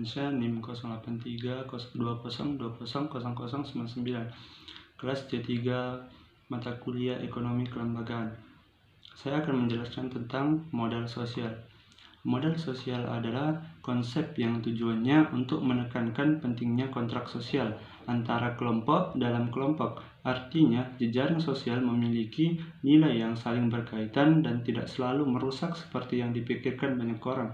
Indonesia NIM 083020200099, kelas C3 mata kuliah Ekonomi Kelembagaan. Saya akan menjelaskan tentang modal sosial. Modal sosial adalah konsep yang tujuannya untuk menekankan pentingnya kontrak sosial antara kelompok dalam kelompok. Artinya, jejaring sosial memiliki nilai yang saling berkaitan dan tidak selalu merusak seperti yang dipikirkan banyak orang.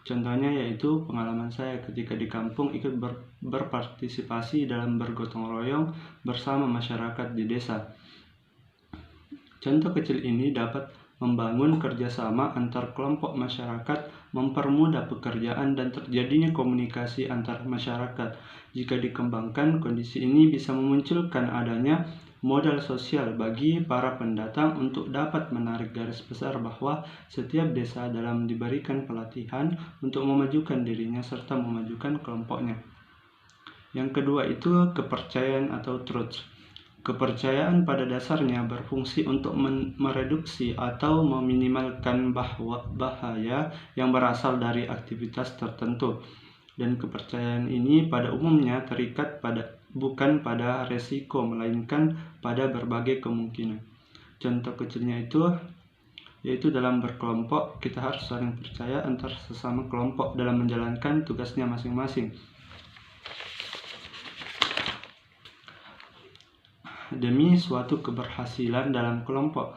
Contohnya yaitu pengalaman saya ketika di kampung ikut berpartisipasi dalam bergotong royong bersama masyarakat di desa. Contoh kecil ini dapat membangun kerjasama antar kelompok masyarakat, mempermudah pekerjaan dan terjadinya komunikasi antar masyarakat. Jika dikembangkan, kondisi ini bisa memunculkan adanya modal sosial bagi para pendatang untuk dapat menarik garis besar bahwa setiap desa dalam diberikan pelatihan untuk memajukan dirinya serta memajukan kelompoknya. Yang kedua itu kepercayaan atau truth. Kepercayaan pada dasarnya berfungsi untuk mereduksi atau meminimalkan bahaya yang berasal dari aktivitas tertentu. Dan kepercayaan ini pada umumnya terikat bukan pada resiko, melainkan pada berbagai kemungkinan. Contoh kecilnya yaitu dalam berkelompok, kita harus saling percaya antar sesama kelompok dalam menjalankan tugasnya masing-masing. Demi suatu keberhasilan dalam kelompok.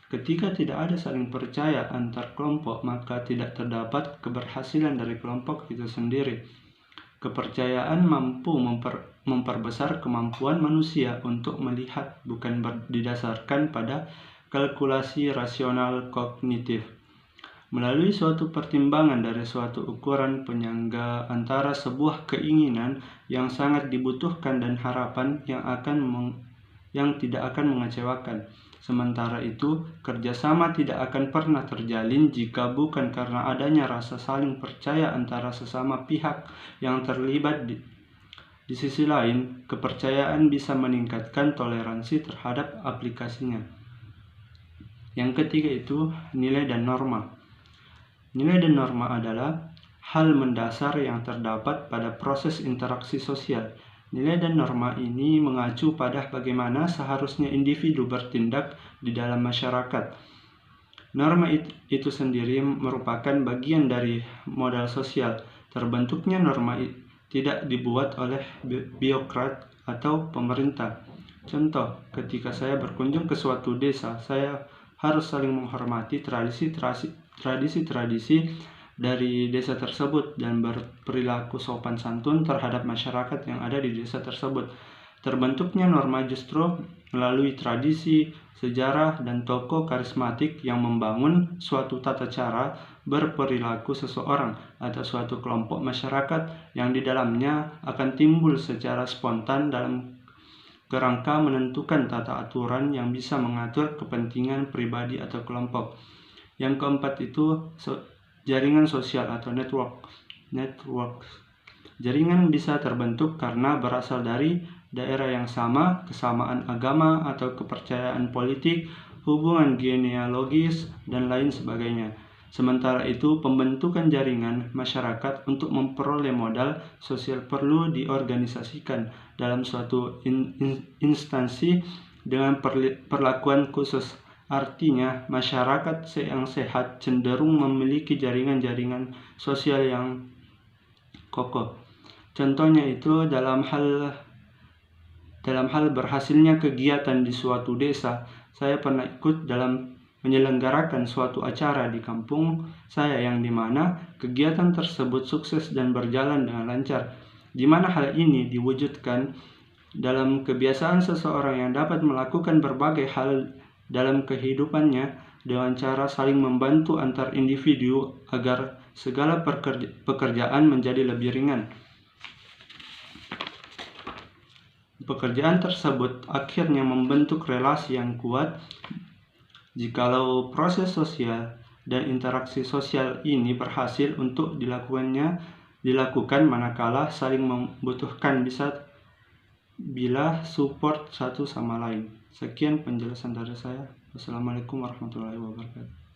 Ketika tidak ada saling percaya antar kelompok, maka tidak terdapat keberhasilan dari kelompok itu sendiri. Kepercayaan mampu memperbesar kemampuan manusia untuk melihat, bukan didasarkan pada kalkulasi rasional kognitif. Melalui suatu pertimbangan dari suatu ukuran penyangga antara sebuah keinginan yang sangat dibutuhkan dan harapan yang tidak akan mengecewakan. Sementara itu, kerjasama tidak akan pernah terjalin jika bukan karena adanya rasa saling percaya antara sesama pihak yang terlibat. Di sisi lain, kepercayaan bisa meningkatkan toleransi terhadap aplikasinya. Yang ketiga itu nilai dan norma. Nilai dan norma adalah hal mendasar yang terdapat pada proses interaksi sosial. Nilai dan norma ini mengacu pada bagaimana seharusnya individu bertindak di dalam masyarakat. Norma itu sendiri merupakan bagian dari modal sosial. Terbentuknya norma tidak dibuat oleh birokrat atau pemerintah. Contoh, ketika saya berkunjung ke suatu desa, saya harus saling menghormati tradisi-tradisi dari desa tersebut dan berperilaku sopan santun terhadap masyarakat yang ada di desa tersebut. Terbentuknya norma justru melalui tradisi, sejarah, dan tokoh karismatik yang membangun suatu tata cara berperilaku seseorang atau suatu kelompok masyarakat yang di dalamnya akan timbul secara spontan dalam kerangka menentukan tata aturan yang bisa mengatur kepentingan pribadi atau kelompok. Yang keempat itu jaringan sosial atau network. Jaringan bisa terbentuk karena berasal dari daerah yang sama, kesamaan agama atau kepercayaan politik, hubungan genealogis, dan lain sebagainya. Sementara itu, pembentukan jaringan masyarakat untuk memperoleh modal sosial perlu diorganisasikan dalam suatu instansi dengan perlakuan khusus. Artinya, masyarakat yang sehat cenderung memiliki jaringan-jaringan sosial yang kokoh. Contohnya itu dalam hal berhasilnya kegiatan di suatu desa. Saya pernah ikut dalam menyelenggarakan suatu acara di kampung saya yang dimana kegiatan tersebut sukses dan berjalan dengan lancar, di mana hal ini diwujudkan dalam kebiasaan seseorang yang dapat melakukan berbagai hal dalam kehidupannya dengan cara saling membantu antar individu agar segala pekerjaan menjadi lebih ringan. Pekerjaan tersebut akhirnya membentuk relasi yang kuat. Jikalau proses sosial dan interaksi sosial ini berhasil untuk dilakukan manakala saling membutuhkan bila support satu sama lain. Sekian penjelasan dari saya. Wassalamualaikum warahmatullahi wabarakatuh.